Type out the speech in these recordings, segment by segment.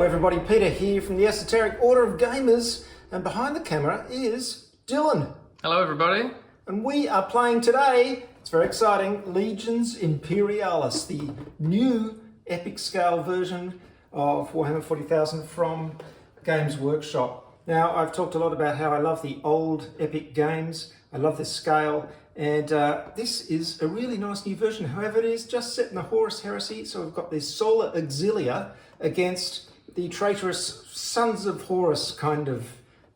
Hello everybody, Peter here from the Esoteric Order of Gamers, and behind the camera is Dylan. Hello everybody. And we are playing today, it's very exciting, Legions Imperialis, the new epic scale version of Warhammer 40,000 from Games Workshop. Now, I've talked a lot about how I love the old epic games, I love this scale, and this is a really nice new version. However, it is just set in the Horus heresy, so we've got this Solar Auxilia against the traitorous Sons of Horus, kind of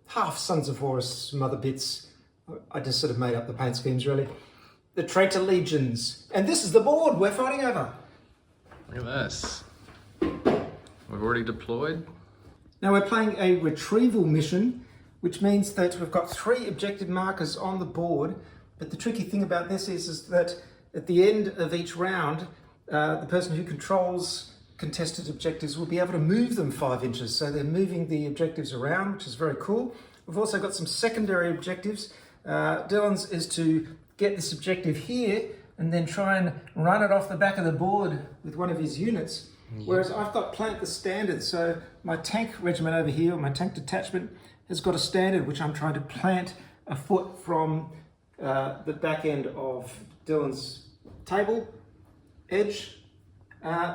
half Sons of Horus, mother bits. I just sort of made up the paint schemes, really. The traitor legions. And this is the board we're fighting over. Look at this. We've already deployed. Now we're playing a retrieval mission, which means that we've got 3 objective markers on the board. But the tricky thing about this is that at the end of each round, the person who controls contested objectives will be able to move them 5 inches. So they're moving the objectives around, which is very cool. We've also got some secondary objectives. Dylan's is to get this objective here and then try and run it off the back of the board with one of his units. Yep. Whereas I've got plant the standard. So my tank regiment over here, my tank detachment, has got a standard which I'm trying to plant a foot from the back end of Dylan's table edge.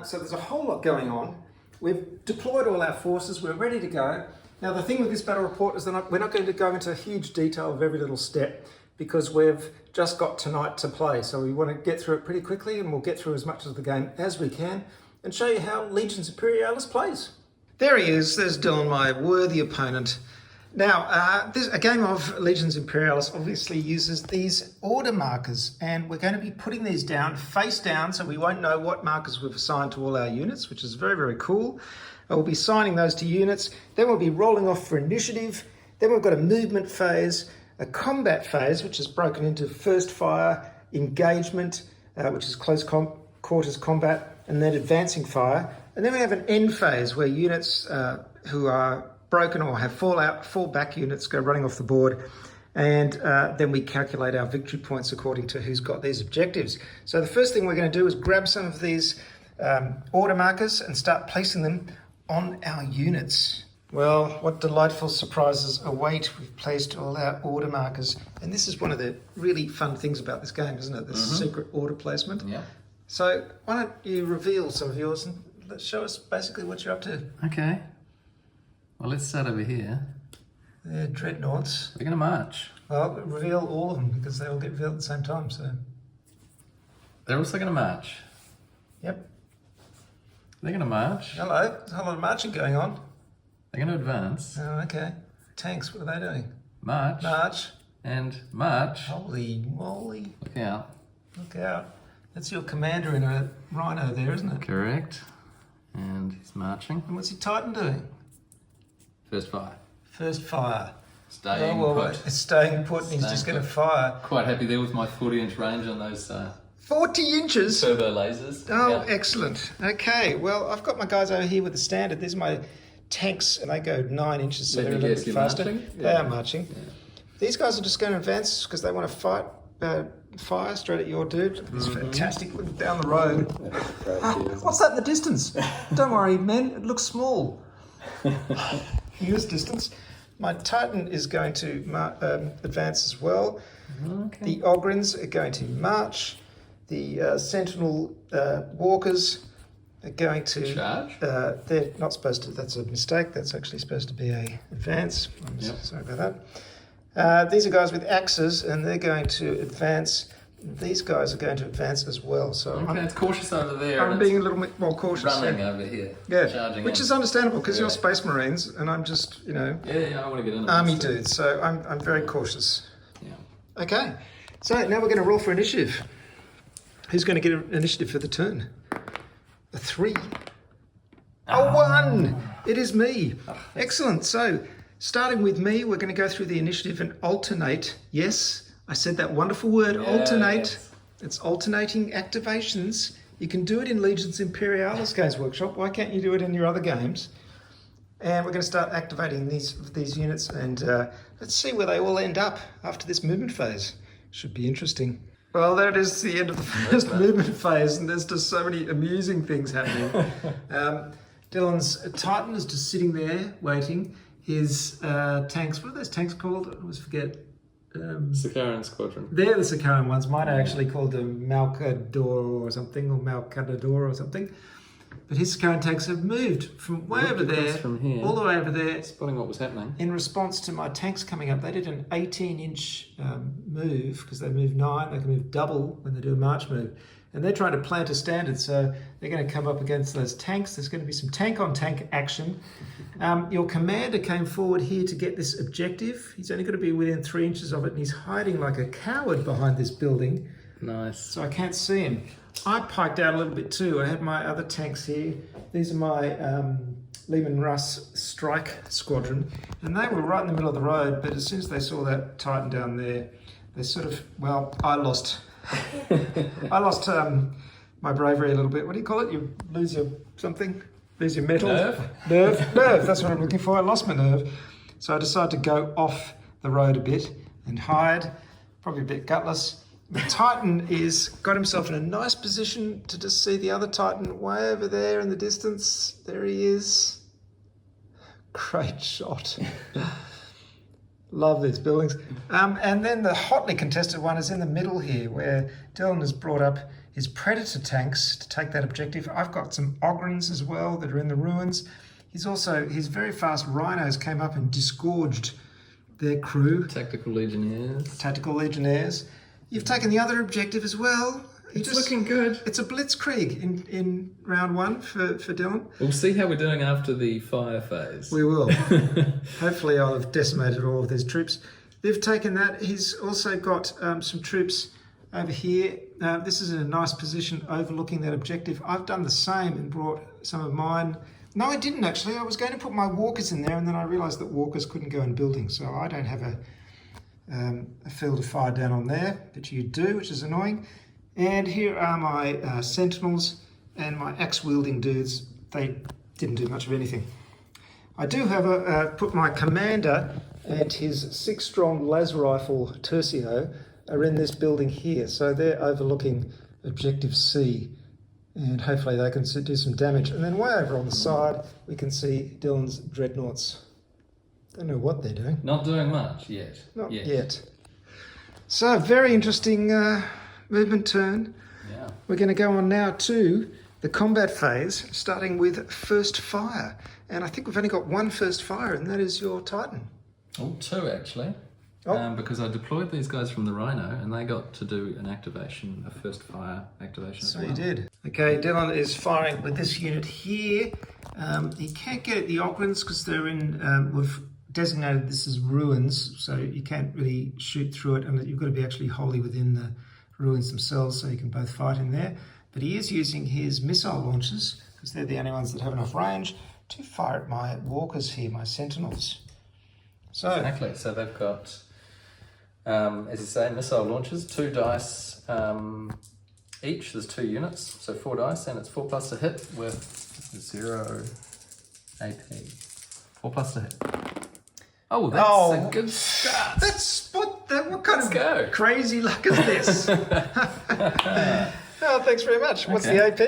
So there's a whole lot going on. We've deployed all our forces, we're ready to go. Now the thing with this battle report is that we're not going to go into huge detail of every little step because we've just got tonight to play. So we want to get through it pretty quickly, and we'll get through as much of the game as we can and show you how Legions Imperialis plays. There he is, there's Dylan, my worthy opponent. Now, a game of Legions Imperialis obviously uses these order markers, and we're going to be putting these down face down so we won't know what markers we've assigned to all our units, which is very, very cool. We'll be assigning those to units, then we'll be rolling off for initiative, then we've got a movement phase, a combat phase, which is broken into first fire, engagement, which is close quarters combat, and then advancing fire. And then we have an end phase where units who are broken or have fall back units go running off the board, and then we calculate our victory points according to who's got these objectives. So the first thing we're going to do is grab some of these order markers and start placing them on our units. Well, what delightful surprises await. We've placed all our order markers, and this is one of the really fun things about this game, isn't it? This secret order placement. Yeah. So why don't you reveal some of yours and show us basically what you're up to. Okay. Well, let's start over here. They're dreadnoughts. We're going to march. Well, reveal all of them because they all get revealed at the same time, so. They're also going to march. Yep. They're going to march. Hello, there's a whole lot of marching going on. They're going to advance. Oh, okay. Tanks, what are they doing? March. March. And march. Holy moly. Look out. Look out. That's your commander in a rhino there, isn't it? Correct. And he's marching. And what's your Titan doing? First fire. First fire. Staying put. It's staying put, and he's just going to fire. Quite happy there with my 40-inch range on those 40 inches? turbo lasers. Oh, yeah. Excellent. Okay, well, I've got my guys over here with the standard. These are my tanks, and they go 9 inches, so they're a little bit faster. Marching? They are marching. Yeah. These guys are just going to advance because they want to fire straight at your dude. It's fantastic. Looking down the road. What's that in the distance? Don't worry, men. It looks small. Here's distance. My Titan is going to advance as well. Okay. The Ogrins are going to march. The Sentinel Walkers are going to charge. They're not supposed to. That's a mistake. That's actually supposed to be a advance. Sorry about that. These are guys with axes, and they're going to advance. These guys are going to advance as well. So it's cautious over there. I'm being a little bit more cautious. Running over here. Yeah, charging which is understandable because you're Space Marines, and I'm just, Yeah, I want to get in. Army dudes. So I'm very cautious. Yeah. Okay, so now we're going to roll for initiative. Who's going to get an initiative for the turn? A 3. A 1. It is me. Excellent. So starting with me, we're going to go through the initiative and alternate. Yes. I said that wonderful word, alternate. Yes. It's alternating activations. You can do it in Legions Imperialis Games Workshop. Why can't you do it in your other games? And we're going to start activating these units, and let's see where they all end up after this movement phase. Should be interesting. Well, that is the end of the first movement phase, and there's just so many amusing things happening. Dylan's Titan is just sitting there waiting. His tanks, what are those tanks called? I always forget. Sakaran Squadron. They're the Sakaran ones. Mine are actually called the Malcador or something, or Malcador or something. But his Sakaran tanks have moved from way over there, from here, all the way over there. Spotting what was happening. In response to my tanks coming up, they did an 18-inch move, because they move 9, they can move double when they do a march move. And they're trying to plant a standard, so they're going to come up against those tanks. There's going to be some tank-on-tank action. Your commander came forward here to get this objective. He's only got to be within 3 inches of it, and he's hiding like a coward behind this building. Nice. So I can't see him. I piked out a little bit too. I had my other tanks here. These are my Lehman Russ Strike Squadron, and they were right in the middle of the road, but as soon as they saw that Titan down there, they sort of, well, I lost my bravery a little bit. What do you call it? You lose your something? Lose your mettle? Nerve, that's what I'm looking for. I lost my nerve. So I decided to go off the road a bit and hide, probably a bit gutless. The Titan is got himself in a nice position to just see the other Titan way over there in the distance. There he is. Great shot. Love these buildings. And then the hotly contested one is in the middle here, where Dylan has brought up his Predator tanks to take that objective. I've got some Ogrins as well that are in the ruins. His very fast Rhinos came up and disgorged their crew. Tactical Legionnaires. You've taken the other objective as well. It's looking good. It's a blitzkrieg in round 1 for Dylan. We'll see how we're doing after the fire phase. We will. Hopefully I'll have decimated all of his troops. They've taken that. He's also got some troops over here. This is in a nice position overlooking that objective. I've done the same and brought some of mine. No, I didn't actually. I was going to put my walkers in there, and then I realised that walkers couldn't go in buildings, so I don't have a field of fire down on there, but you do, which is annoying. And here are my sentinels and my axe-wielding dudes. They didn't do much of anything. I do have put my commander and his 6-strong las rifle Tercio are in this building here, so they're overlooking Objective C, and hopefully they can do some damage. And then way over on the side, we can see Dylan's dreadnoughts. Don't know what they're doing. Not doing much yet. Not yet. So, very interesting movement turn. Yeah. We're going to go on now to the combat phase, starting with first fire. And I think we've only got one first fire, and that is your Titan. Oh, 2 actually. Oh. Because I deployed these guys from the Rhino, and they got to do an activation, a first fire activation as So well. you did. Okay, Dylan is firing with this unit here. He can't get at the Ogrins because they're in... we've designated this as ruins, so you can't really shoot through it, and you've got to be actually wholly within the ruins themselves, so you can both fight in there. But he is using his missile launchers, because they're the only ones that have enough range, to fire at my walkers here, my sentinels. So Exactly, so they've got, as you say, missile launchers, 2 dice each, there's 2 units, so 4 dice, and it's 4+ to hit with 0 AP. 4+ to hit. Oh, that's a good start. What kind of crazy luck is this? Oh, thanks very much. What's the AP?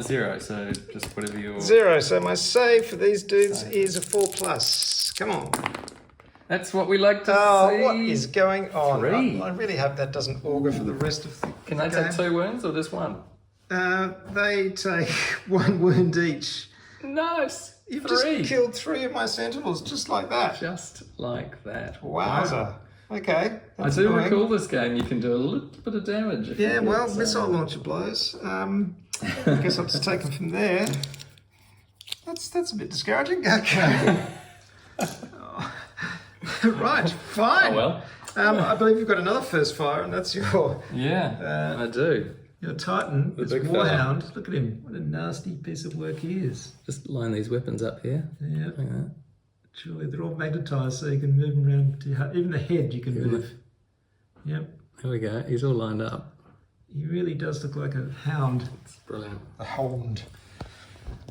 0, so just whatever your... 0, so my save for these dudes is a 4+. Come on. That's what we like to see. Oh, what is going on? 3. I really hope that doesn't augur for the rest of the Can they take 2 wounds or just 1? They take 1 wound each. Nice. You've 3. just killed 3 of my sentinels, just like that. Just like that. Wowza. Wow. Okay. I do recall this game. You can do a little bit of damage. Yeah, well, missile launcher blows. I guess I'll just take them from there. That's a bit discouraging. Okay. Right, fine. Oh, well. I believe you've got another first fire, and that's your... Yeah, I do. Your Titan, The this big Warhound. fella. Look at him. What a nasty piece of work he is. Just line these weapons up here. Yeah. Like that. Surely they're all magnetised, so you can move them around. Even the head you can move. Yep. There we go. He's all lined up. He really does look like a hound. It's brilliant. A hound.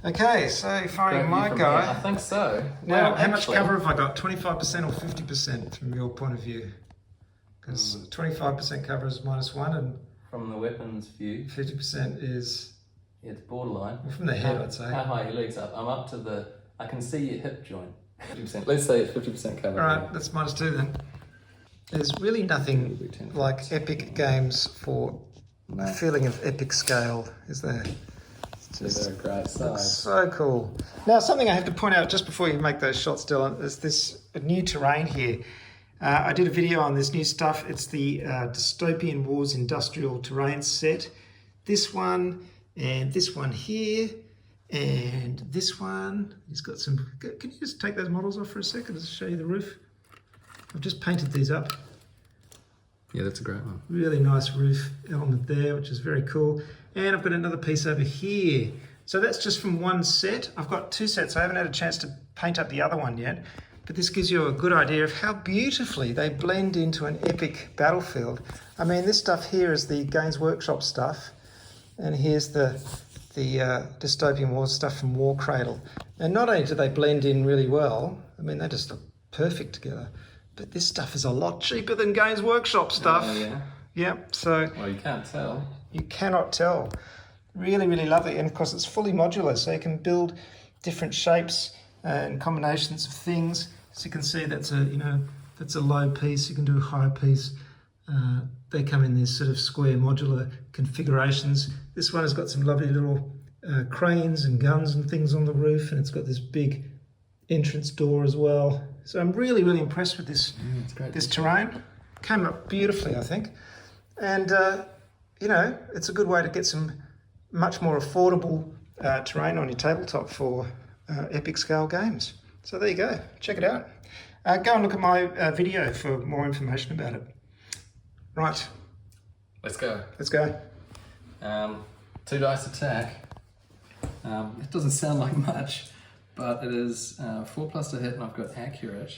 Okay, so firing Great my view from guy. here. I think so. Now, Well, how much actually- cover have I got? 25% or 50% from your point of view? Because 25% cover is -1 and From the weapons view. 50% is It's borderline. From the head, I'd say. How high are your legs up? I'm up to the... I can see your hip joint. 50%. Let's say it's 50% covered. Alright, that's -2 then. There's really nothing like epic games for a feeling of epic scale, is there? They're a great size. So cool. Now, something I have to point out just before you make those shots, Dylan, is this new terrain here. I did a video on this new stuff. It's the Dystopian Wars Industrial Terrain set. This one, and this one here, and this one. He's got some... Can you just take those models off for a second? Just show you the roof. I've just painted these up. Yeah, that's a great one. Really nice roof element there, which is very cool. And I've got another piece over here. So that's just from one set. I've got 2 sets. I haven't had a chance to paint up the other one yet, but this gives you a good idea of how beautifully they blend into an epic battlefield. I mean, this stuff here is the Games Workshop stuff, and here's the Dystopian Wars stuff from War Cradle. And not only do they blend in really well, I mean, they just look perfect together, but this stuff is a lot cheaper than Games Workshop stuff. Yeah. Yep, so... Well, you can't tell. You cannot tell. Really, really lovely. And of course, it's fully modular, so you can build different shapes and combinations of things. So you can see that's a low piece. You can do a high piece. They come in these sort of square modular configurations. This one has got some lovely little cranes and guns and things on the roof, and it's got this big entrance door as well. So I'm really, really impressed with this this terrain. Came up beautifully, I think. And it's a good way to get some much more affordable terrain on your tabletop for epic scale games. So there you go, check it out. Go and look at my video for more information about it. Right. Let's go. Let's go. 2 dice attack. It doesn't sound like much, but it is 4+ to hit, and I've got accurate.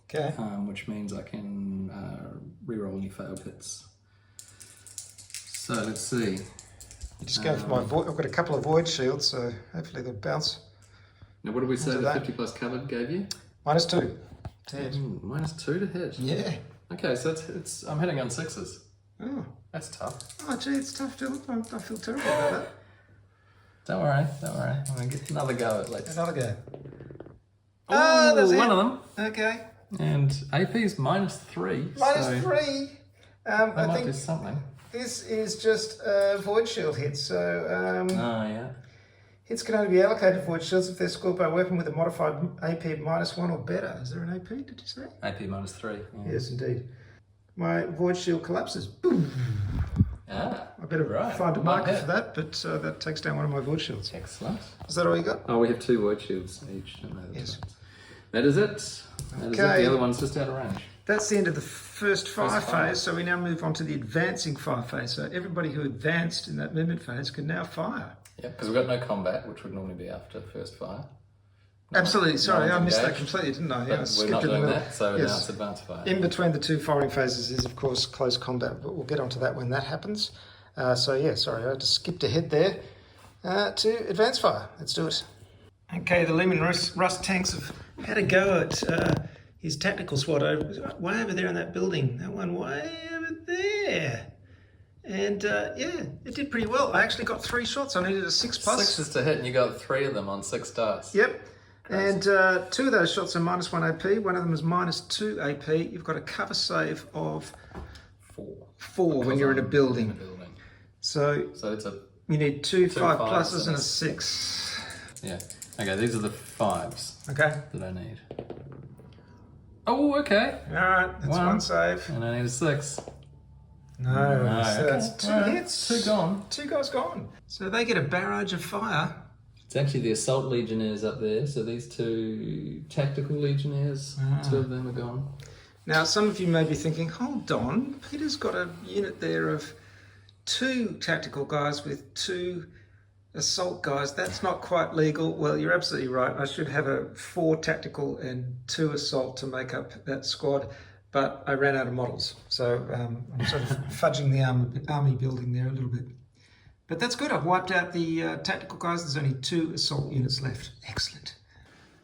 Okay. Which means I can reroll any failed hits. So let's see. You just go for my void. I've got a couple of void shields, so hopefully they'll bounce. Now, what did we say the 50+ covered gave you? -2 to hit. -2 to hit. Yeah. Okay, so it's I'm hitting on 6s. Oh. That's tough. Oh, gee, it's tough, Dylan. I feel terrible about that. Don't worry. I'm gonna get another go at least. Another go. Oh, that's one it. of them. Okay. And AP is -3. -3. That I might think do something. this is just a void shield hit, so Oh yeah. hits can only be allocated void shields if they're scored by a weapon with a modified AP of -1 or better. Is there an AP, did you say? AP -3. Yeah. Yes, indeed. My void shield collapses. Boom. I better find a marker for that, but that takes down one of my void shields. Excellent. Is that all you got? Oh, we have 2 void shields each. Yes. That is it. That is it. The other one's just out of range. That's the end of the first fire phase, so we now move on to the advancing fire phase. So everybody who advanced in that movement phase can now fire. Yeah, because we've got no combat, which would normally be after first fire. Absolutely, sorry, I missed that completely, didn't I? Yeah, we're not doing that, so now it's advanced fire. In between the 2 firing phases is, of course, close combat, but we'll get onto that when that happens. I just skipped ahead there to advance fire. Let's do it. Okay, the Lehman Rust tanks have had a go at his tactical SWAT way over there in that building. That one way over there. And it did pretty well. I actually got 3 shots. I needed a 6+. 6 is to hit, and you got 3 of them on 6 dice. Yep. Crazy. And 2 of those shots are -1 AP. One of them is -2 AP. You've got a cover save of 4 when you're in a building. So it's you need 2 5+ and a 6. Yeah. Okay, these are the 5s. Okay. That I need. Oh, okay. All right, that's 1 save. And I need a 6. No, so okay. that's 2 hits. 2 gone. 2 guys gone. So they get a barrage of fire. It's actually the assault legionnaires up there. So these 2 tactical legionnaires, 2 of them are gone. Now, some of you may be thinking, hold on, Peter's got a unit there of 2 tactical guys with 2 assault guys. That's not quite legal. Well, you're absolutely right. I should have a 4 tactical and 2 assault to make up that squad, but I ran out of models. So I'm sort of fudging the army building there a little bit. But that's good. I've wiped out the tactical guys. There's only 2 assault units left. Excellent.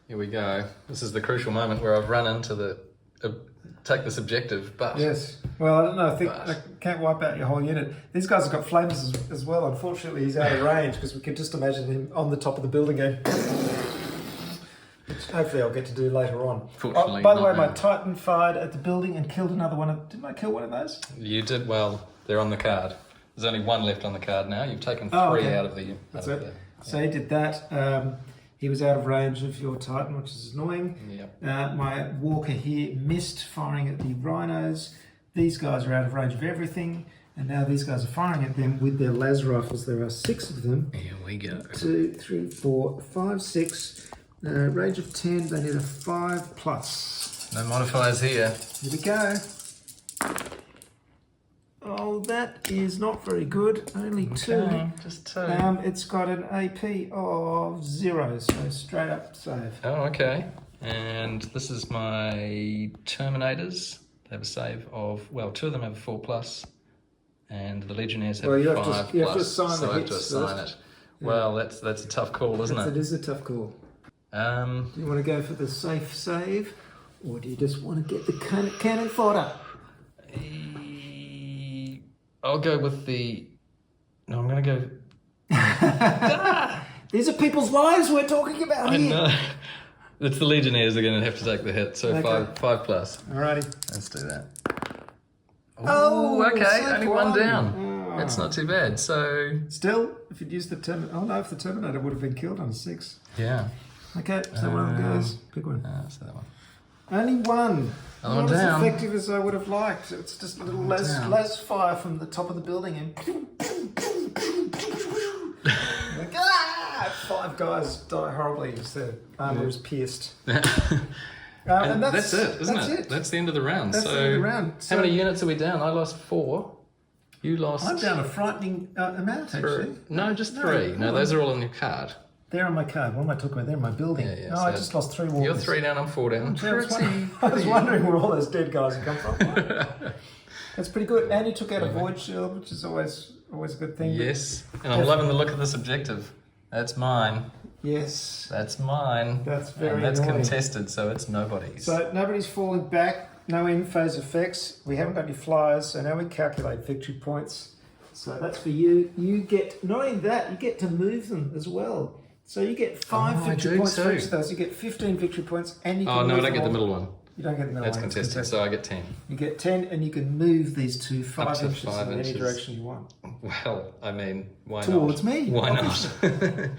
Here we go. This is the crucial moment where I've run into the take this objective, but Yes. Well, I don't know. I think I can't wipe out your whole unit. These guys have got flames as well. Unfortunately, he's out of range because we can just imagine him on the top of the building going. Which hopefully I'll get to do later on. Fortunately, by the way, not my now. Titan fired at the building and killed another one. Didn't I kill one of those? You did well. They're on the card. There's only one left on the card now. You've taken 3 okay. out of the. That's it. So he did that. He was out of range of your Titan, which is annoying. Yep. My Walker here missed firing at the rhinos. These guys are out of range of everything. And now these guys are firing at them with their las rifles. There are 6 of them. Here we go. 2, 3, 4, 5, 6. Range of 10. They need a 5+. No modifiers here. Here we go. Oh, that is not very good. Only 2. Okay, just 2. It's got an AP of 0, so straight up save. Oh, okay. And this is my Terminators. They have a save of, well, 2 of them have a 4+, and the Legionnaires have Well, you a have to- 5+. you have to assign so the I have to hits assign first. it. Well, that's a tough call, isn't It it? is a tough call. Um, Do you want to go for the safe save, or do you just want to get the cannon fodder? I'll go with the. No, I'm going to go. These are people's lives we're talking about I here. know. It's the Legionnaires are going to have to take the hit. So Okay. 5+. Alrighty. Let's do that. Oh, okay. safe Only one down. Oh. That's not too bad. So Still, if you'd used the Terminator, oh no, if the Terminator would have been killed on a 6. yeah. Okay, so one of them goes. Pick one. So that one. Only one. Another Not one as down. effective as I would have liked. It's just a little down. less fire from the top of the building and like, 5 guys die horribly as their armor is pierced. And that's it, isn't it? That's the end of the round. That's so the end of the round. So how many units are we down? I lost 4. You lost. I'm down a frightening amount, actually. No, just No, 3. come No, on. those are all on your card. They're on my card. What am I talking about? They're in my building. Yeah, no, so I just lost 3 walkers. You're 3 down. I'm 4 down. I was wondering where all those dead guys have come from. That's pretty good. And you took out a void shield, which is always a good thing. Yes, and I'm loving the look of this objective. That's mine. Yes. That's mine. That's very And that's annoying. contested, so it's nobody's. So nobody's falling back. No end phase effects. We haven't got any flyers, so now we calculate victory points. So that's for you. You get, not only that, you get to move them as well. So you get 5 victory points for each of those. You get 15 victory points, and you can Oh no, I move don't them get the all. middle one. You don't get the middle That's one. It's contested, so I get 10. You get 10, and you can move these two 5 Up to inches 5 in any inches. direction you want. Well, I mean, why Towards not? me, Why obviously. not?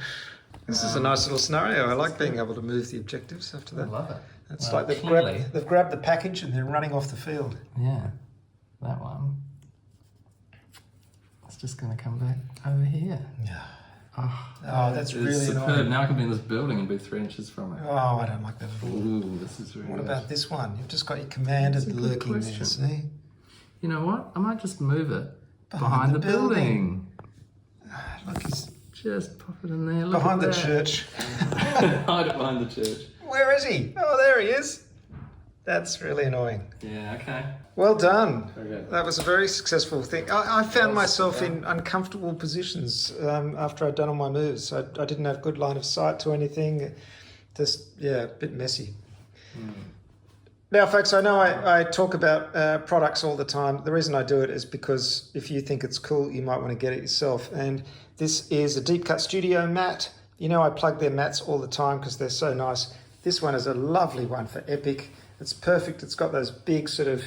This is a nice little scenario. I like being able to move the objectives after I that. love it. It's Well, like they've clearly- grabbed the package and they're running off the field. Yeah, that one. It's just going to come back over here. Yeah. Oh, that's it's really superb. annoying. Now I can be in this building and be 3 inches from it. Oh, I don't like that at all. Ooh, this is really What good. about this one? You've just got your commanders That's a good lurking there, question. see? You know what? I might just move it Behind behind the the building. Look, he's Just pop it in there. Look behind at the that. church. Hide it behind the church. Where is he? Oh, there he is. That's really annoying. Yeah, okay. Well done. Very good. That was a very successful thing. I found Well, myself yeah. in uncomfortable positions after I'd done all my moves. I didn't have good line of sight to anything. Just, yeah, a bit messy. Now, folks, I know I talk about products all the time. The reason I do it is because if you think it's cool, you might want to get it yourself. And this is a Deep Cut Studio mat. You know I plug their mats all the time because they're so nice. This one is a lovely one for Epic. It's perfect. It's got those big sort of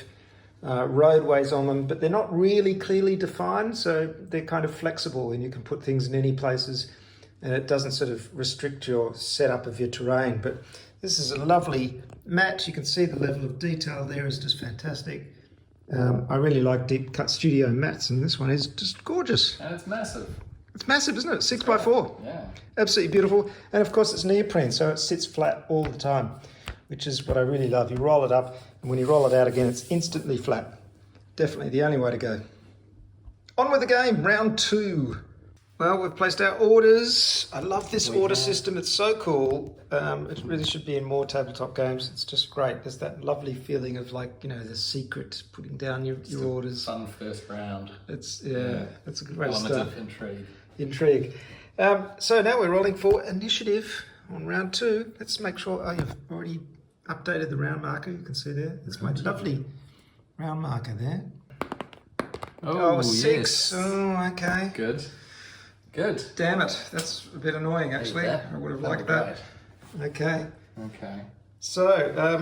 roadways on them, but they're not really clearly defined, so they're kind of flexible and you can put things in any places and it doesn't sort of restrict your setup of your terrain. But this is a lovely mat. You can see the level of detail there is just fantastic. I really like Deep Cut Studio mats, and this one is just gorgeous. And it's massive. It's massive, isn't it? 6x4. Yeah. Absolutely beautiful. And of course it's neoprene, so it sits flat all the time, which is what I really love. You roll it up, and when you roll it out again, it's instantly flat. Definitely the only way to go. On with the game, round 2. Well, we've placed our orders. I love this order system. It's so cool. It really should be in more tabletop games. It's just great. There's that lovely feeling of, like, you know, the secret, putting down your orders. Fun first round. It's Yeah. it's a good way to Element start. of intrigue. Intrigue. So now we're rolling for initiative on round 2. Let's make sure. Oh, you've already. updated the round marker. You can see there. It's my lovely round marker there. Oh, 6. yes. Oh, okay. Good. Good. Damn it. That's a bit annoying, actually. I would have liked that. Okay. Okay. So,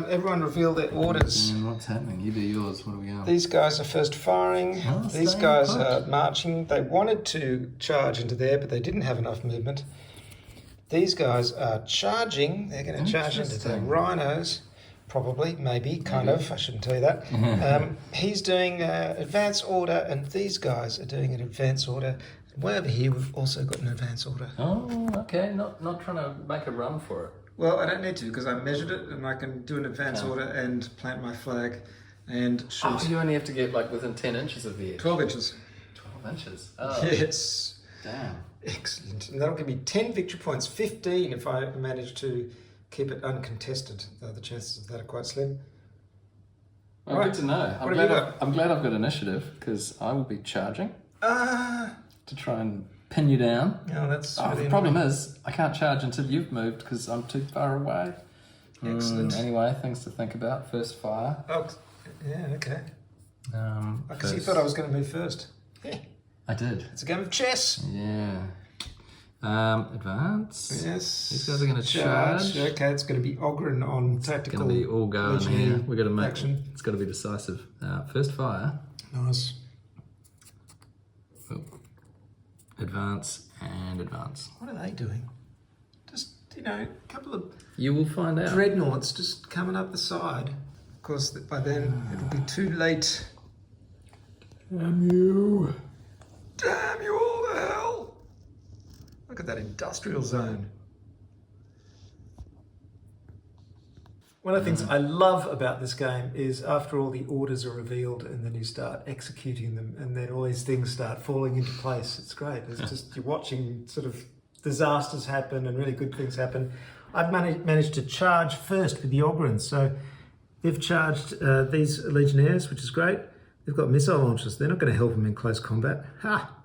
everyone reveal their orders. What's happening? You do yours. What are we going? These guys are first firing. Oh, These guys are marching. They wanted to charge into there, but they didn't have enough movement. These guys are charging. They're going to charge into the rhinos. Probably, maybe, kind of. I shouldn't tell you that. He's doing advance order, and these guys are doing an advance order. Way over here, we've also got an advance order. Oh, okay. Not trying to make a run for it. Well, I don't need to because I measured it, and I can do an advance order and plant my flag and shoot. Oh, you only have to get like within 10 inches of the edge. 12 inches. 12 inches? Oh. Yes. Damn. Excellent. And that'll give me 10 victory points, 15 if I manage to keep it uncontested. The chances of that are quite slim. Well, Right. good to know. I'm glad I've got initiative because I will be charging to try and pin you down. Oh, that's The problem is I can't charge until you've moved because I'm too far away. Excellent. Anyway, things to think about. First fire. Oh, yeah, okay. Because you First- thought I was going to move first. I did. It's a game of chess. Yeah. Advance. Yes. These guys are going to charge. Okay, it's going to be Ogren on tactical. Going to be all go in Legionnaire here. We've got to make action. It's got to be decisive. First fire. Nice. Oh. Advance and advance. What are they doing? Just, a couple of You will find out. dreadnoughts just coming up the side. Of course, by then it'll be too late. Damn you. Damn you all to hell! Look at that industrial zone. One of the things I love about this game is after all the orders are revealed and then you start executing them and then all these things start falling into place. It's great. It's just, you're watching sort of disasters happen and really good things happen. I've managed to charge first with the Ogrins. So they've charged these Legionnaires, which is great. They've got missile launchers. They're not going to help them in close combat. Ha!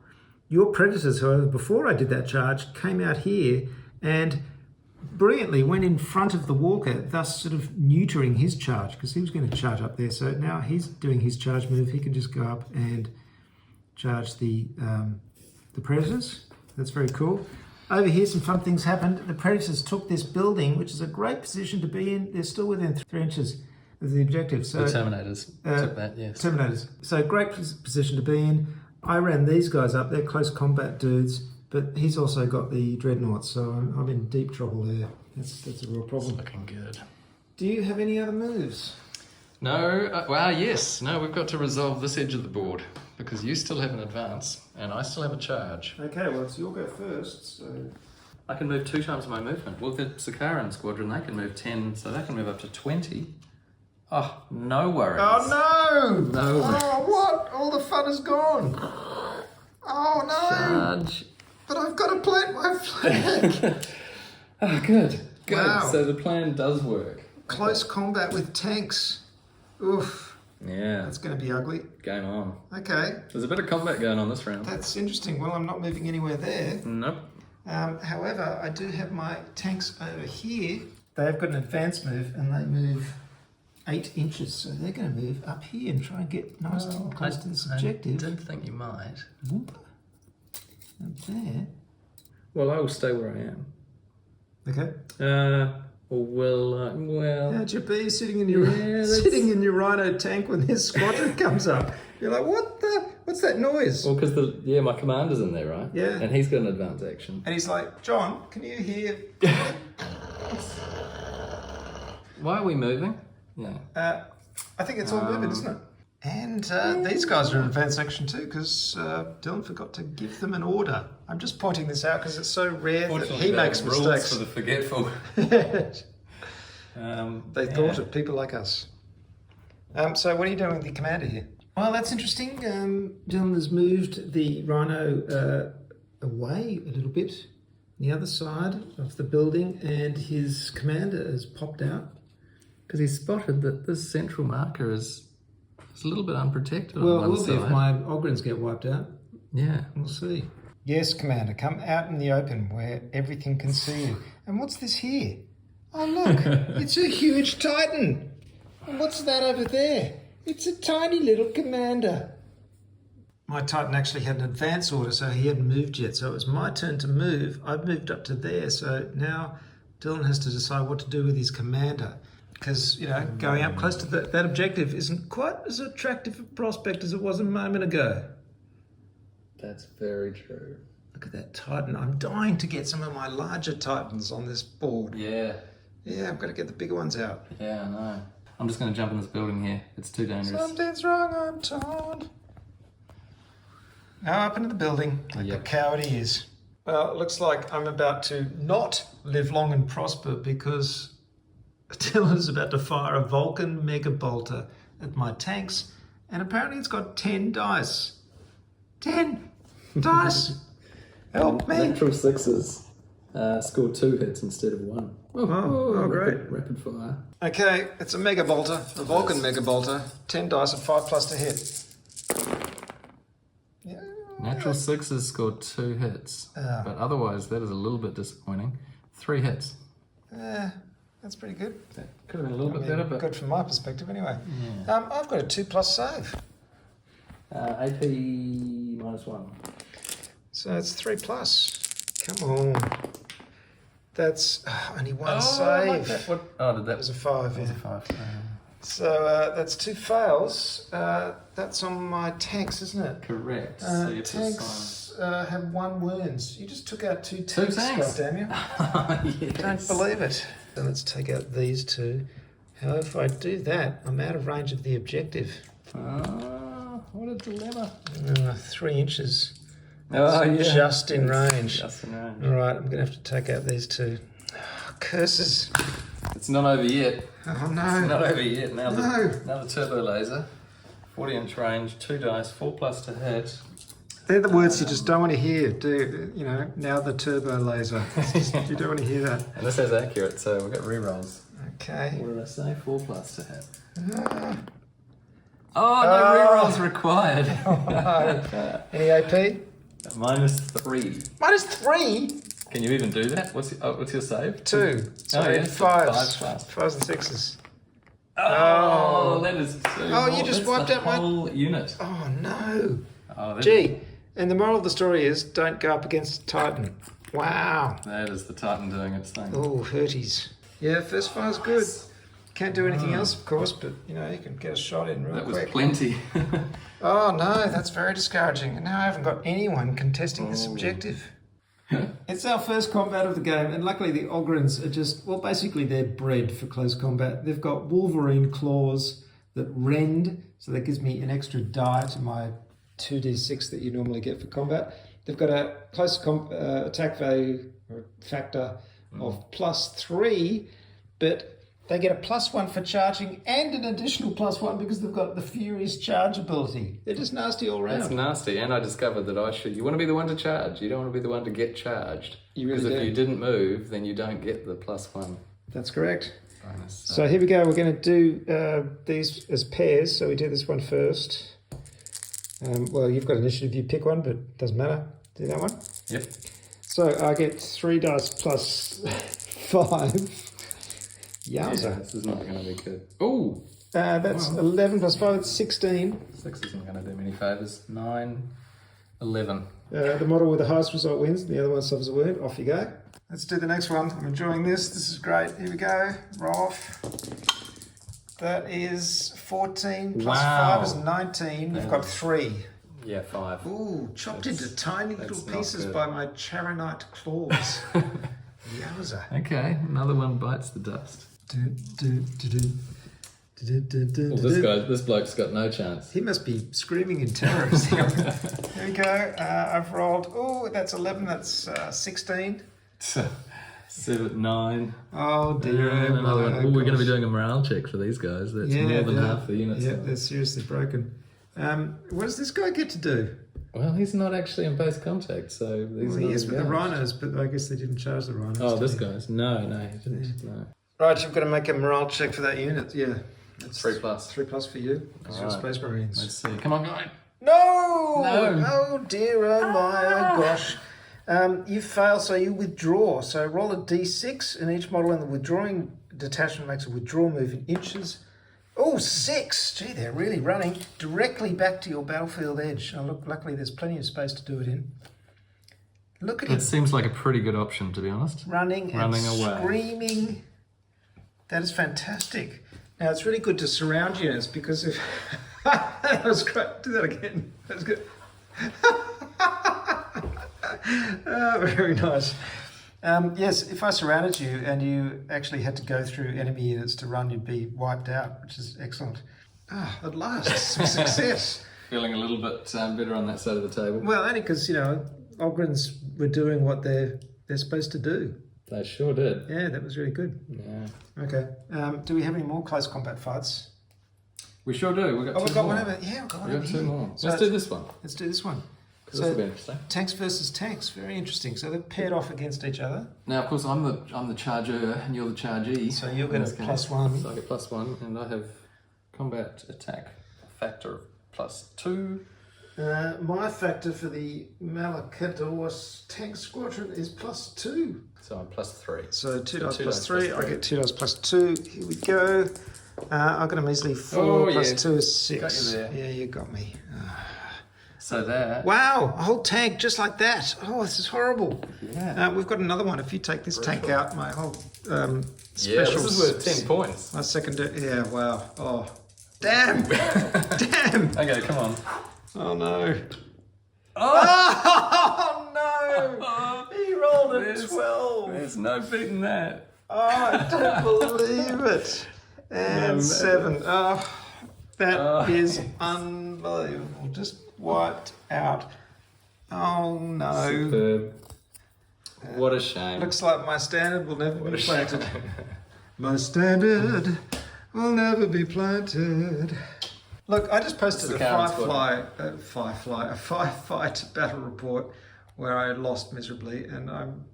Your predators, however, before I did that charge, came out here and brilliantly went in front of the walker, thus sort of neutering his charge because he was going to charge up there. So now he's doing his charge move. He can just go up and charge the predators. That's very cool. Over here, some fun things happened. The predators took this building, which is a great position to be in. They're still within 3 inches of the objective. So The Terminators took that, yes. Terminators. So great position to be in. I ran these guys up. They're close combat dudes, but he's also got the dreadnoughts, so I'm in deep trouble there. That's a real problem. Looking good. Do you have any other moves? No, yes. No, we've got to resolve this edge of the board because you still have an advance and I still have a charge. Okay, well, so you'll go first. So I can move 2 times my movement. Well, the Sakaran squadron, they can move 10, so they can move up to 20. Oh, no worries. Oh, no! No worries. Oh, what? All the fun is gone. Oh, no! Charge. But I've got to plant my flag. Oh, good. Good. Wow. So the plan does work. Close combat with tanks. Oof. Yeah. That's going to be ugly. Game on. Okay. There's a bit of combat going on this round. That's interesting. Well, I'm not moving anywhere there. Nope. However, I do have my tanks over here. They've got an advanced move and they move 8 inches. So they're going to move up here and try and get nice and close to this objective. I did think you might. Whoop. Up there. Well, I will stay where I am. Okay. Well, How'd you be sitting in your rhino tank when this squadron comes up? You're like, what's that noise? well, because my commander's in there, right? Yeah. And he's got an advance action. And he's like, John, can you hear? Why are we moving? Yeah. I think it's all moving, isn't it? And these guys are in advanced action too, because Dylan forgot to give them an order. I'm just pointing this out because it's so rare that he makes mistakes. For the forgetful. They thought of people like us. So what are you doing with the commander here? Well, that's interesting. Dylan has moved the rhino away a little bit, the other side of the building, and his commander has popped out. Because he spotted that this central marker is a little bit unprotected Well, on one we'll see if side. my Ogrins get wiped out. Yeah. We'll see. Yes, Commander, come out in the open where everything can see you. And what's this here? Oh look, it's a huge Titan. And what's that over there? It's a tiny little commander. My Titan actually had an advance order, so he hadn't moved yet. So it was my turn to move. I've moved up to there, so now Dylan has to decide what to do with his commander. Because, you know, going up close to that objective isn't quite as attractive a prospect as it was a moment ago. That's very true. Look at that Titan. I'm dying to get some of my larger Titans on this board. Yeah. Yeah, I've got to get the bigger ones out. Yeah, I know. I'm just going to jump in this building here. It's too dangerous. Something's wrong, I'm told. Now up into the building, like the coward he is. Well, it looks like I'm about to not live long and prosper because Dylan's about to fire a Vulcan Mega Bolter at my tanks, and apparently it's got 10 dice. 10 dice! Help me! Natural sixes. Scored 2 hits instead of 1. Oh, great. Rapid fire. Okay, it's a Mega Bolter, a Vulcan Mega Bolter. 10 dice and 5+ to hit. Yeah. Natural sixes scored 2 hits. But otherwise, that is a little bit disappointing. 3 hits. That's pretty good. That could have been a little bit better, but... Good from my perspective anyway. Yeah. I've got a 2+ save. AP -1. So it's 3+. Come on. That's only one save. Like that. What? Oh, did that was a 5. That was a 5. So that's 2 fails. That's on my tanks, isn't it? Correct. So your tanks have 1 wounds. You just took out 2 tanks. 2 tanks. God damn you! Yes. Don't believe it. So let's take out these 2. However, if I do that, I'm out of range of the objective. What a dilemma. 3 inches. Oh, yeah. Just in range. Just in range. All right, I'm going to have to take out these 2. Oh, curses. It's not over yet. Oh, no. It's not over yet. Now No. now the turbo laser. 40-inch range, 2 dice, 4+ to hit. They're the words you just don't want to hear, do you? Know, now the turbo laser. You don't want to hear that. And this is accurate, so we've got rerolls. Okay. What did I say? 4+ to hit. Oh, no rerolls required. Oh, no. Any AP? -3. -3? Can you even do that? What's your save? 2. So Oh, yeah. 5s. 5+. 5s and 6s. Oh, that is too Oh, you just That's wiped the out my whole unit. Oh, no. Oh, Gee. And the moral of the story is don't go up against Titan. Wow. That is the Titan doing its thing. Oh, hurties. Yeah, first fire's good. Can't do anything else, of course, but, you know, you can get a shot in real That was quick. plenty. Oh, no, that's very discouraging. And now I haven't got anyone contesting this objective. It's our first combat of the game, and luckily the Ogrins are just, well, basically they're bred for close combat. They've got Wolverine claws that rend, so that gives me an extra die to my 2d6 that you normally get for combat. They've got a close attack value or factor of +3, but they get a +1 for charging and an additional +1 because they've got the Furious charge ability. They're just nasty all round. That's nasty, and I discovered that you want to be the one to charge. You don't want to be the one to get charged. You really Because if do. you didn't move, then you don't get the +1 That's correct. bonus. So here we go. We're going to do these as pairs. So we do this one first. Well, you've got initiative. You pick one, but it doesn't matter. Do that one. Yep. So I get 3 dice +5. Yowza. Yeah, this is not going to be good. Oh! That's 11 + 5. It's 16. 6 isn't going to do many favours. 9, 11. The model with the highest result wins. The other one suffers a wound. Off you go. Let's do the next one. I'm enjoying this. This is great. Here we go. Roll off. That is 14 + 5 is 19. We've got 3. Yeah, 5. Ooh, chopped into tiny little that's not pieces good. by my charonite claws. Yowza. Okay, another one bites the dust. Well, He this bloke's got no chance. must be screaming in terror. Here we go. I've rolled. Oh, that's 11. That's 16. 7, 9. Oh dear. Another one. my Oh, we're going to be gosh. doing a morale check for these guys. That's more than half the units. Yeah, they're seriously broken. What does this guy get to do? Well, he's not actually in base contact, so these Well, are he not is with the engaged. rhinos, but I guess they didn't charge the rhinos. Oh, did this they? guy's. No, he didn't. No. Right, you've got to make a morale check for that unit. Yeah. That's 3+. 3+ for you, because you're Alright. Space Marines. Let's see. Come on, guy. No! No. Oh dear, oh my, oh gosh. You fail, so you withdraw. So roll a d6, and each model in the withdrawing detachment makes a withdrawal move in inches. Oh, 6! Gee, they're really running directly back to your battlefield edge. Oh, look, luckily there's plenty of space to do it in. Look at It him seems like a pretty good option, to be honest. running and away. screaming. That is fantastic. Now, it's really good to surround units because if... That was great. Do that again. That was good. Oh, very nice. Yes, if I surrounded you and you actually had to go through enemy units to run, you'd be wiped out, which is excellent. Ah, at last, some success. Feeling a little bit better on that side of the table. Well, only because, Ogrins were doing what they're supposed to do. They sure did. Yeah, that was really good. Yeah. Okay. Do we have any more close combat fights? We sure do. We've got we've two got more. one over. Yeah, we've got one We've over got two here. more. So Let's do this one. Let's do this one. Because this will be interesting. Tanks versus tanks, very interesting. So they're paired off against each other. Now, of course, I'm the charger and you're the chargee. So you'll get a Okay. +1. So I get +1, and I have combat attack factor of +2. My factor for the Malakador tank squadron is +2. So I'm +3. So 2 dice two plus dice 3. plus I three. get 2 dice plus 2. Here we go. I've got a measly 4 Oh, plus yeah. 2 is 6. Got you there. Yeah, you got me. So that. Wow, a whole tank just like that. Oh, this is horrible. Yeah. We've got another one. If you take this tank out, my whole Yeah, special... this is worth 10 points. My secondary... Yeah, wow. Oh, damn. Damn. Okay, come on. Oh, no. Oh! Oh, no. He rolled a 12. There's no beating that. Oh, I don't believe it. And 7. Oh, that is unbelievable. Just wiped out. Oh, no. Superb. What a shame. Looks like my standard will never be a planted. My standard will never be planted. Look, I just posted a five-fight battle report where I lost miserably, and I'm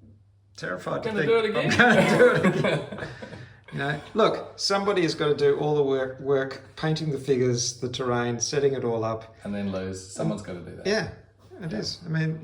terrified to think do it again. I'm going to do it again. Look, somebody has got to do all the work, painting the figures, the terrain, setting it all up. And then lose. Someone's got to do that. Yeah, it is. I mean,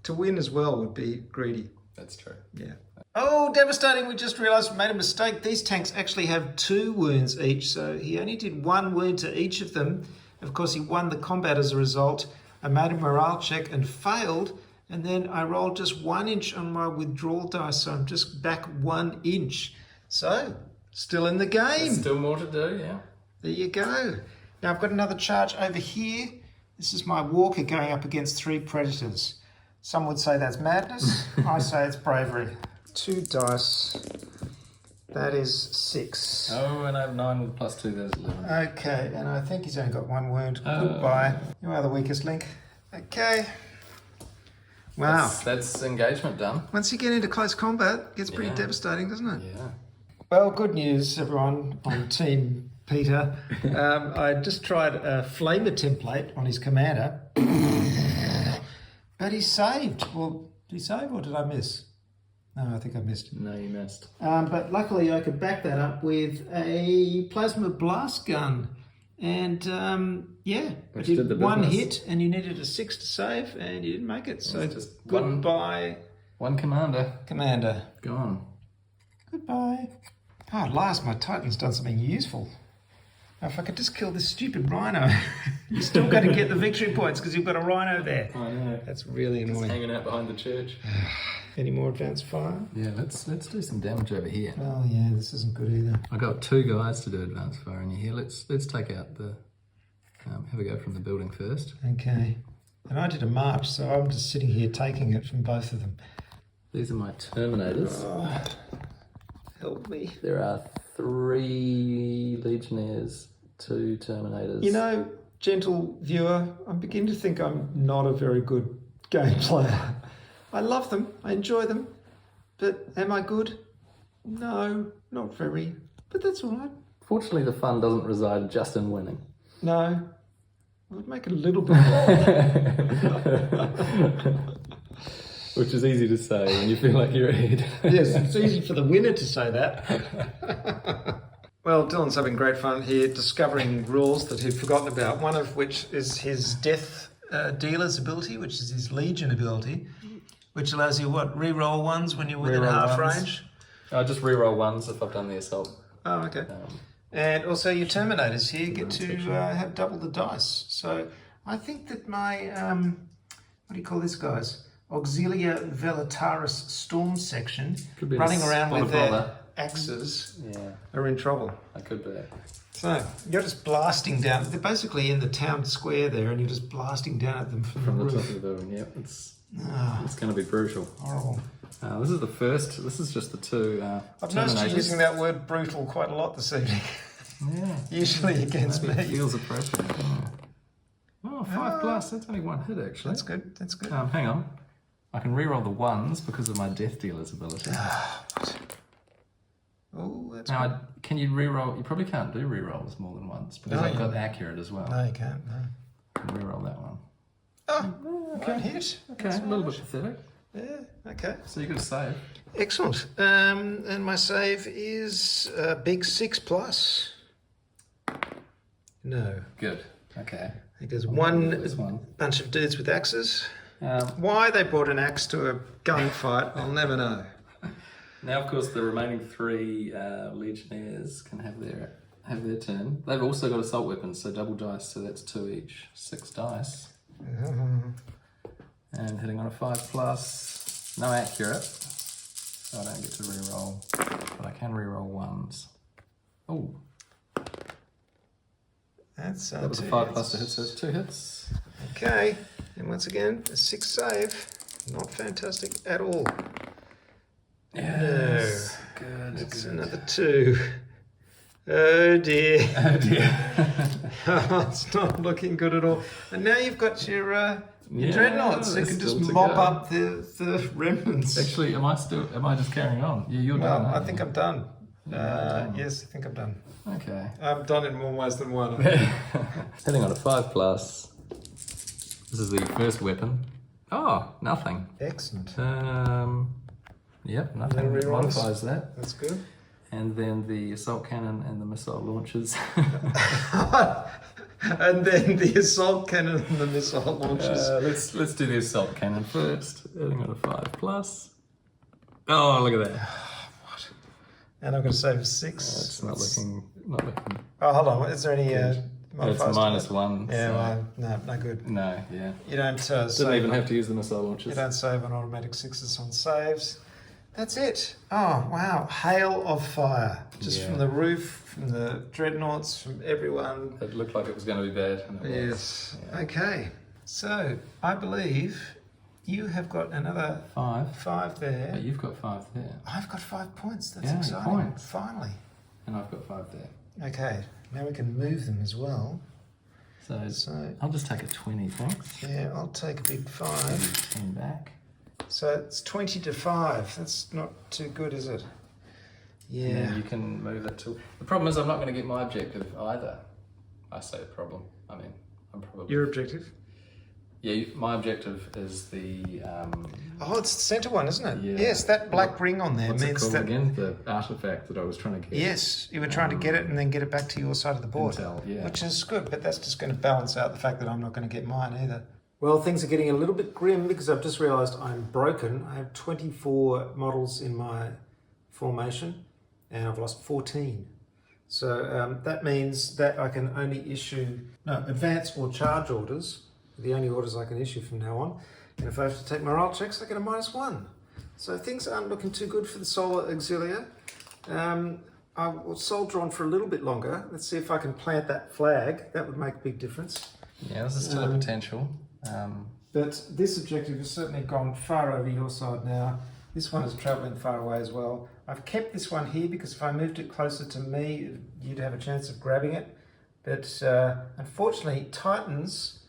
to win as well would be greedy. That's true. Yeah. Oh, devastating. We just realised we made a mistake. These tanks actually have 2 wounds each, so he only did 1 wound to each of them. Of course, he won the combat as a result. I made a morale check and failed, and then I rolled just 1 inch on my withdrawal dice, so I'm just back 1 inch. So, still in the game. There's still more to do, yeah. There you go. Now, I've got another charge over here. This is my walker going up against 3 predators. Some would say that's madness. I say it's bravery. 2 dice. That is 6. Oh, and I have 9 with +2, there's 11. Okay, and I think he's only got 1 wound. Goodbye. You are the weakest link. Okay. Wow. That's engagement done. Once you get into close combat, it gets pretty Yeah. devastating, doesn't it? Yeah. Well, good news, everyone, on Team Peter. I just tried a flamer template on his commander, but he saved. Well, did he save or did I miss? No, I think I missed. No, you missed. But luckily I could back that up with a plasma blast gun. And yeah, I Which did the did 1 business. hit and you needed a 6 to save and you didn't make it. So It's just goodbye, One commander. Commander. Gone. Goodbye. Oh, at last my Titan's done something useful. Now, if I could just kill this stupid rhino, you're still going to get the victory points because you've got a rhino there. I know. That's really annoying. Hanging out behind the church. Any more advanced fire? Yeah, let's do some damage over here. Oh yeah, this isn't good either. I got 2 guys to do advanced fire in here. Let's take out the have a go from the building first. Okay. And I did a march, so I'm just sitting here taking it from both of them. These are my Terminators. Oh, help me. There are 3 Legionnaires, 2 Terminators. Gentle viewer, I'm beginning to think I'm not a very good game player. I love them, I enjoy them, but am I good? No, not very, but that's all right. Fortunately, the fun doesn't reside just in winning. No, I would make it a little bit more. Which is easy to say when you feel like you're ahead. Yes, it's easy for the winner to say that. Well, Dylan's having great fun here discovering rules that he'd forgotten about, one of which is his death dealer's ability, which is his Legion ability, which allows you what? Reroll ones when you're within Reroll half ones. range? I just reroll ones if I've done the assault. Oh, okay. And also your Terminators here get to have double the dice. So I think that my, what do you call this, guys? Auxilia Velataris Storm section, running around with their axes, are in trouble. I could be. So you're just blasting down. They're basically in the town square there, and you're just blasting down at them from the roof. Top of the building. Yeah, it's going to be brutal. Horrible. This is the first. This is just the two. I've noticed you using that word brutal quite a lot this evening. Yeah. Usually against me. Feels the pressure. Oh, 5+. That's only one hit actually. That's good. That's good. Hang on. I can reroll the ones because of my Death Dealer's ability. Oh, that's now, good. can you reroll? You probably can't do rerolls more than once because I've got accurate as well. No, you can't. No. I can reroll that one. Oh, okay. One hit. Okay, a little bit pathetic. Yeah, okay. So you got to save. Excellent. And my save is a big 6+. No. Good. Okay. I think there's one bunch of dudes with axes. Why they brought an axe to a gunfight, I'll never know. Now, of course, the remaining 3 Legionnaires can have their turn. They've also got assault weapons, so double dice, so that's 2 each. 6 dice. And hitting on a 5+. No accurate, so I don't get to reroll, but I can reroll ones. Oh. That was a 5+ to hit, so it's 2 hits. Okay, and once again, a 6 save. Not fantastic at all. Yes. No. Good. It's another 2. Oh dear. Oh dear. It's not looking good at all. And now you've got your dreadnoughts. You can just mop up the remnants. Actually, am I just carrying on? You're done. I think I'm done. Yes, I think I'm done. Okay. I've done it in more ways than one. Hitting on a 5+. This is the first weapon. Oh, nothing. Excellent. Yep, nothing modifies that. That's good. And then the assault cannon and the missile launchers. And then the assault cannon and the missile launchers. Let's do the assault cannon first. Hitting on a 5+. Oh, look at that. What? And I'm going to save 6. It's not looking. Oh, hold on. Is there any it's -1. Yeah, well, no good. No, yeah. You don't Didn't even have to use the missile launchers. You don't save on automatic 6s on saves. That's it. Oh, wow. Hail of fire. Just from the roof, from the dreadnoughts, from everyone. It looked like it was going to be bad. And it was. Okay. So, I believe you have got another 5 there. But you've got 5 there. I've got 5 points. That's exciting. Points. Finally. And I've got 5 there. Okay. Now we can move them as well. So I'll just take a 20, thanks. Yeah, I'll take a big 5. 10 back. So it's 20 to 5. That's not too good, is it? Yeah. And then you can move it to... The problem is I'm not going to get my objective either. I say problem. I mean, I'm probably... Your objective? Yeah, my objective is the... Oh, it's the centre one, isn't it? Yeah. Yes, that black ring on there means called that... again? The artefact that I was trying to get. Yes, you were trying to get it and then get it back to your side of the board. Intel, yeah. Which is good, but that's just going to balance out the fact that I'm not going to get mine either. Well, things are getting a little bit grim because I've just realised I'm broken. I have 24 models in my formation and I've lost 14. So that means that I can only issue advance or charge orders. The only orders I can issue from now on. And if I have to take morale checks, I get a -1. So things aren't looking too good for the Solar Auxilia. I will soldier on for a little bit longer. Let's see if I can plant that flag. That would make a big difference. Yeah, this is still a potential. But this objective has certainly gone far over your side now. This one is travelling far away as well. I've kept this one here because if I moved it closer to me, you'd have a chance of grabbing it. But unfortunately, Titans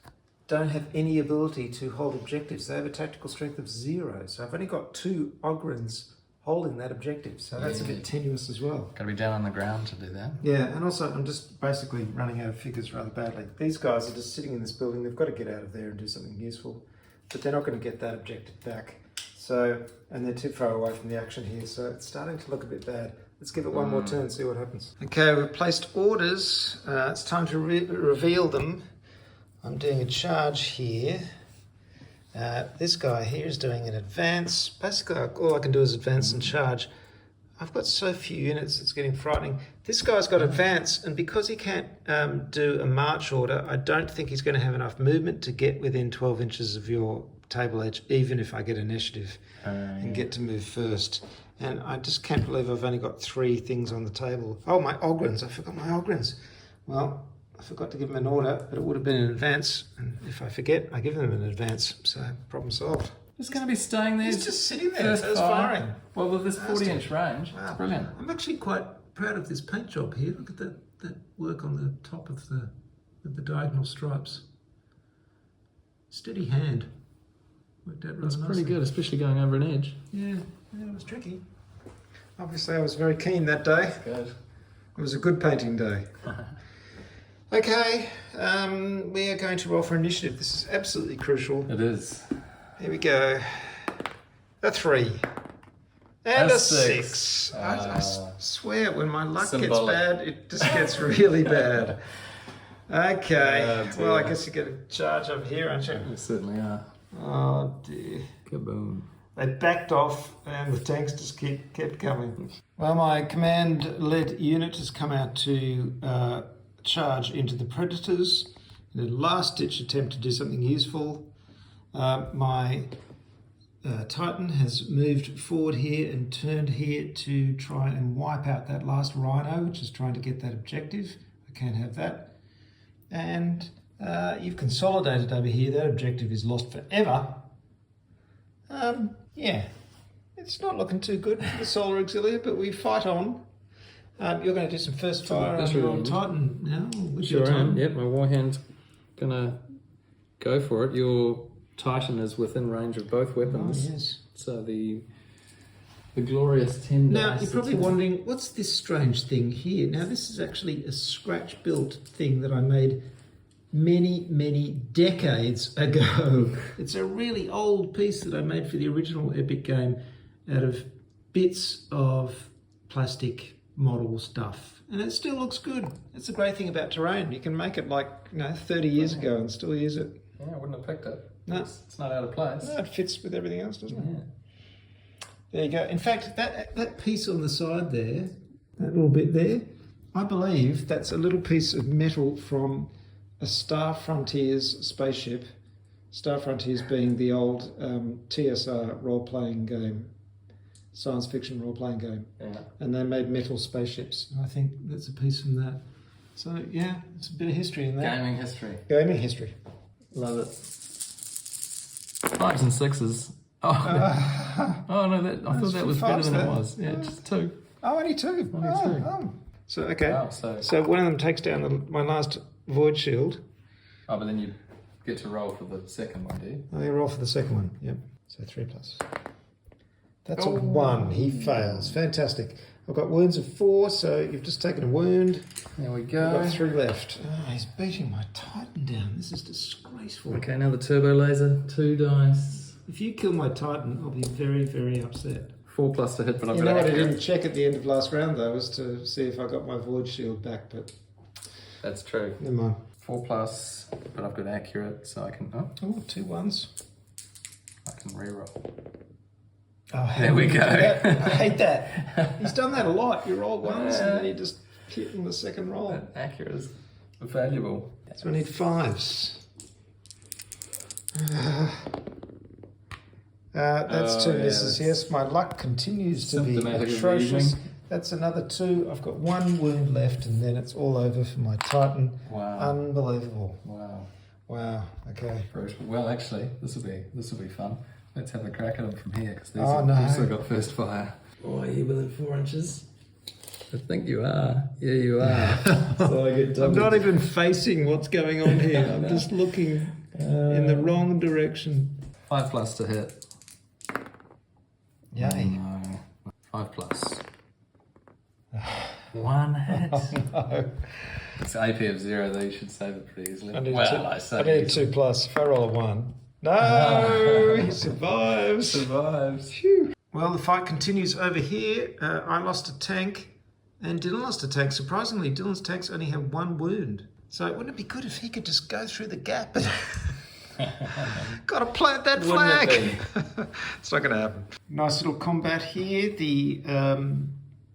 don't have any ability to hold objectives. They have a tactical strength of 0. So I've only got 2 Ogrins holding that objective. So that's a bit tenuous as well. Got to be down on the ground to do that. Yeah, and also I'm just basically running out of figures rather badly. These guys are just sitting in this building. They've got to get out of there and do something useful. But they're not going to get that objective back. So, and they're too far away from the action here. So it's starting to look a bit bad. Let's give it one more turn and see what happens. Okay, we've placed orders. It's time to reveal them. I'm doing a charge here. This guy here is doing an advance. Basically, all I can do is advance and charge. I've got so few units, it's getting frightening. This guy's got advance, and because he can't do a march order, I don't think he's going to have enough movement to get within 12 inches of your table edge, even if I get initiative and get to move first. And I just can't believe I've only got 3 things on the table. Oh, my Ogrins. I forgot my Ogrins. Well, I forgot to give them an order, but it would have been in advance. And if I forget, I give them in advance. So, problem solved. It's going to be staying there. He's just sitting there. It's firing. Well, with this 40-inch range, wow. Brilliant. I'm actually quite proud of this paint job here. Look at that work on the top of the diagonal stripes. Steady hand. Worked out rather That's pretty nicely. good, especially going over an edge. Yeah, it was tricky. Obviously, I was very keen that day. Good. It was a good painting day. Okay, we are going to roll for initiative. This is absolutely crucial. It is. Here we go. A 3. And a 6. 6. I swear, when my luck Symbolic. gets bad, it just gets really bad. Okay, dear. well, I guess you get a charge up here, aren't you? We certainly are. Oh, dear. Kaboom. They backed off and the tanks just kept coming. Well, my command-led unit has come out to charge into the predators in a last-ditch attempt to do something useful. My Titan has moved forward here and turned here to try and wipe out that last rhino, which is trying to get that objective. I can't have that. And you've consolidated over here. That objective is lost forever. Yeah, it's not looking too good for the Solar Auxilia, but we fight on. You're going to do some first fire on your Titan now? With your Titan? Yep, my Warhand's going to go for it. Your Titan is within range of both weapons. Oh, yes. So the glorious 10 Now, dice. you're probably wondering, what's this strange thing here? Now, this is actually a scratch-built thing that I made many decades ago. It's a really old piece that I made for the original Epic game out of bits of plastic model stuff. And it still looks good. That's the great thing about terrain. You can make it like 30 years ago and still use it. Yeah, I wouldn't have picked it. No. It's not out of place. No, it fits with everything else, doesn't it? Yeah. There you go. In fact, that piece on the side there, that little bit there, I believe that's a little piece of metal from a Star Frontiers spaceship. Star Frontiers being the old TSR role-playing game, science fiction role-playing game. Yeah. And they made metal spaceships. I think that's a piece from that. So, yeah, it's a bit of history in that. Gaming history. Gaming history. Love it. 5s and 6s. Oh, oh no! I thought that was better than it was. Yeah, just 2. Oh, only 2. Only 2. Oh. So, okay. Wow, so one of them takes down my last void shield. Oh, but then you get to roll for the second one, do you? Oh, you roll for the second one. Yep. So 3+. That's a 1. He fails. Fantastic. I've got wounds of 4, so you've just taken a wound. There we go. I've got 3 left. Oh, he's beating my Titan down. This is disgraceful. Okay, now the turbo laser. 2 dice. If you kill my Titan, I'll be very upset. 4+ to hit, but I've You got know what I accurate. didn't check at the end of last round, though, was to see if I got my void shield back, but That's true. never mind. 4+, but I've got accurate, so I can. Oh, 2 1s. I can reroll. Oh, There we go. I hate that. He's done that a lot. You roll 1s and then you just hit in the second roll. That accurate is valuable. So I need 5s. That's 2 misses. Yes, my luck continues to be Symptomatic of atrocious. evening. That's another 2. I've got 1 wound left, and then it's all over for my Titan. Wow. Unbelievable. Wow. Wow. Okay. Brutal. Well, actually, this will be fun. Let's have a crack at them from here because these Oh, no. have also got first fire. Oh, are you within 4 inches? I think you are. Yeah, you are. So I get I'm not even facing what's going on here. I'm just looking in the wrong direction. 5+ to hit. Yay. No. 5+. 1 hit. No. It's AP of 0 though, you should save it pretty easily. I need I a 2+. If I roll a 1. No! He survives. Survives. Phew. Well, the fight continues over here. I lost a tank, and Dylan lost a tank. Surprisingly, Dylan's tanks only have 1 wound. So wouldn't it be good if he could just go through the gap? Gotta plant that Wouldn't flag. it It's not gonna happen. Nice little combat here. The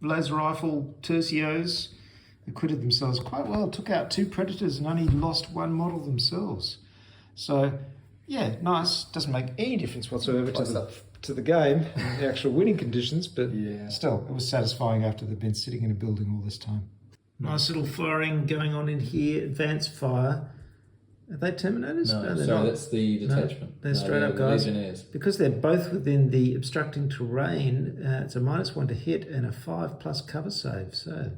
laser rifle tercios acquitted themselves quite well. Took out 2 predators and only lost 1 model themselves. So, yeah, nice. Doesn't make any difference whatsoever to the game, the actual winning conditions, but still, it was satisfying after they've been sitting in a building all this time. Nice little firing going on in here. Advanced fire. Are they Terminators? No, they're sorry, not. that's the detachment. No, they're straight up guys. Legionnaires. Because they're both within the obstructing terrain, it's a -1 to hit and a 5+ cover save. So,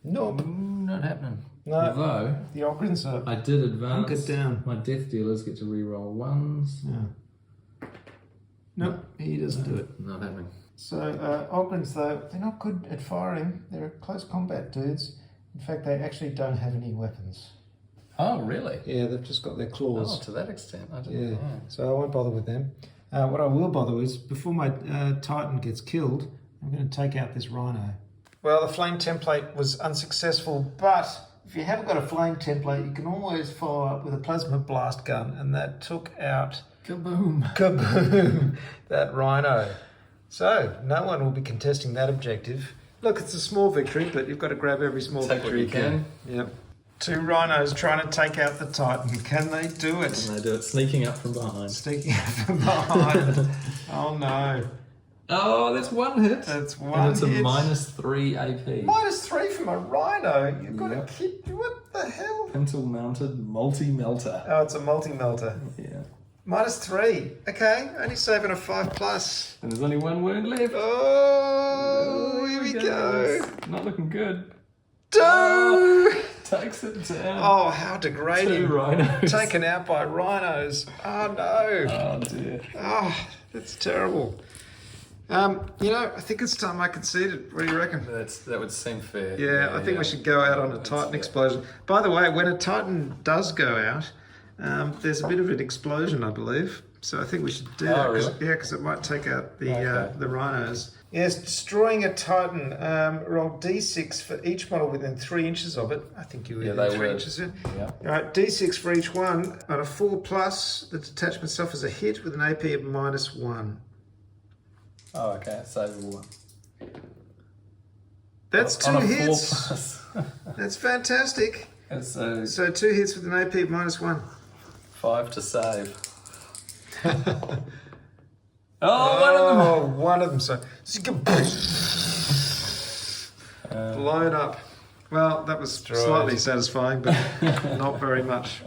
nope. Not happening. No. Although The Ogrins are I did advance. hunkered down. My death dealers get to reroll 1s. Yeah. Nope, he doesn't do it. Not happening. So, Ogrins, though, they're not good at firing. They're close combat dudes. In fact, they actually don't have any weapons. Oh, really? Yeah, they've just got their claws. Oh, to that extent. I didn't know. So I won't bother with them. What I will bother with is, before my Titan gets killed, I'm going to take out this Rhino. Well, the flame template was unsuccessful, but if you haven't got a flame template, you can always follow up with a plasma blast gun, and that took out... Kaboom! That Rhino. So, no one will be contesting that objective. Look, it's a small victory, but you've got to grab every small victory you can. Yep. 2 Rhinos trying to take out the Titan. Can they do it? Can they do it? Sneaking up from behind. Sneaking up from behind. Oh no. Oh, that's 1 hit. That's 1 and it's hit. a -3 AP. -3 from a Rhino. You've got to keep... What the hell? Pintle mounted multi-melter. Oh, it's a multi-melter. Yeah. -3. Okay, only saving a 5+. And there's only 1 wound left. Oh, here we go. Not looking good. Takes it down. Oh, how degrading. 2 rhinos. Taken out by rhinos. Oh, no. Oh, dear. Oh, that's terrible. I think it's time I conceded. What do you reckon? That would seem fair. Yeah, I think we should go out on a Titan explosion. By the way, when a Titan does go out, there's a bit of an explosion, I believe. So I think we should do that. Really? Yeah, because it might take out the rhinos. Yes, destroying a Titan. Roll D6 for each model within 3 inches of it. I think you were within 3 inches. Yeah. All right, D6 for each one. On a 4+, the detachment suffers a hit with an AP of -1. Oh, okay. Savable 1. That's 2 on a hits. 4+. That's fantastic. And So 2 hits with an AP of -1. 5 to save. Oh, one of them. So blown up. Well, that was slightly satisfying, but not very much.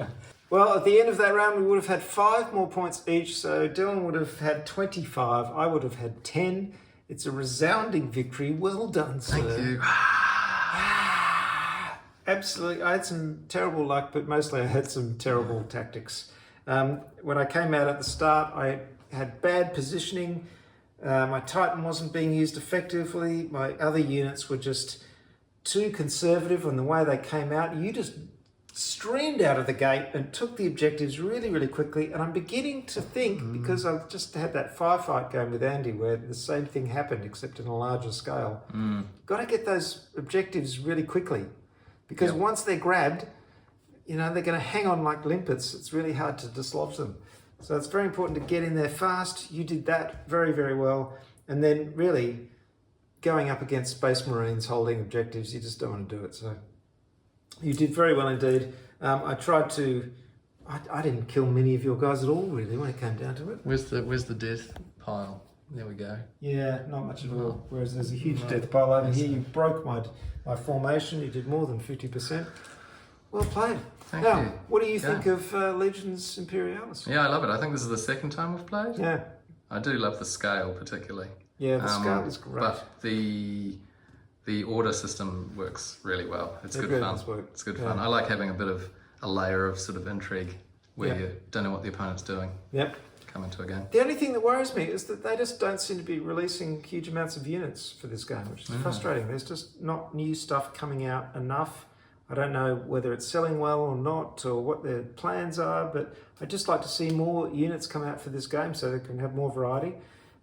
Well, at the end of that round, we would have had 5 more points each. So Dylan would have had 25. I would have had 10. It's a resounding victory. Well done, sir. Thank you. Absolutely. I had some terrible luck, but mostly I had some terrible tactics. When I came out at the start, I had bad positioning. My Titan wasn't being used effectively. My other units were just too conservative on the way they came out. You just streamed out of the gate and took the objectives really, really quickly. And I'm beginning to think, because I've just had that firefight going with Andy where the same thing happened, except on a larger scale. Got to get those objectives really quickly. Because once they're grabbed, they're going to hang on like limpets. It's really hard to dislodge them. So it's very important to get in there fast. You did that very, very well. And then really going up against Space Marines holding objectives, you just don't want to do it. So you did very well indeed. I tried to... I didn't kill many of your guys at all, really, when it came down to it. Where's the death pile? There we go. Yeah, not much at all. Whereas there's a huge death pile over here. You broke my formation. You did more than 50%. Well played. Thank you. What do you think of Legions Imperialis? Yeah, I love it. I think this is the 2nd time we've played. Yeah. I do love the scale particularly. Yeah, the scale is great. But the order system works really well. It's good fun. It's good fun. I like having a bit of a layer of sort of intrigue where you don't know what the opponent's doing. Yep. Come into a game. The only thing that worries me is that they just don't seem to be releasing huge amounts of units for this game, which is frustrating. There's just not new stuff coming out enough. I don't know whether it's selling well or not, or what their plans are, but I'd just like to see more units come out for this game so they can have more variety.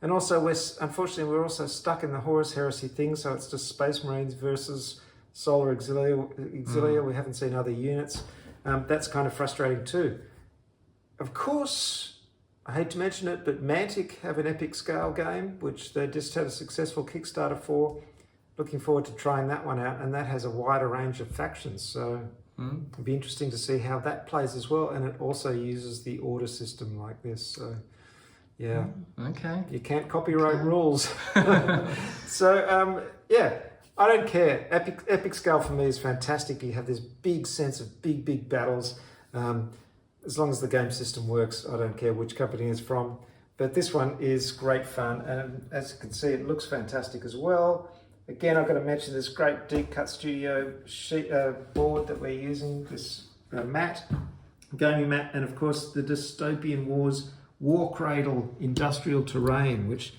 And also, unfortunately, we're also stuck in the Horus Heresy thing, so it's just Space Marines versus Solar Auxilia. We haven't seen other units. that's kind of frustrating too. Of course, I hate to mention it, but Mantic have an epic scale game, which they just had a successful Kickstarter for. Looking forward to trying that one out, and that has a wider range of factions, so it'll be interesting to see how that plays as well, and it also uses the order system like this, so yeah. Okay. You can't copyright rules. So, yeah, I don't care. Epic scale for me is fantastic. You have this big sense of big battles. As long as the game system works, I don't care which company it's from. But this one is great fun, and as you can see, it looks fantastic as well. Again, I've got to mention this great Deep Cut Studio sheet, board that we're using, this mat, gaming mat, and of course the Dystopian Wars War Cradle industrial terrain, which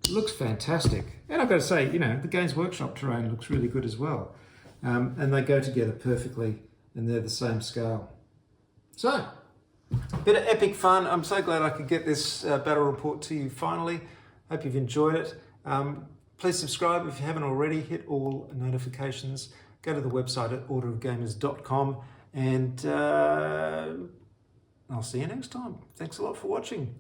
looks fantastic. And I've got to say, you know, the Games Workshop terrain looks really good as well. And they go together perfectly, and they're the same scale. So, a bit of epic fun. I'm so glad I could get this battle report to you finally. Hope you've enjoyed it. Please subscribe if you haven't already. Hit all notifications. Go to the website at orderofgamers.com, and I'll see you next time. Thanks a lot for watching.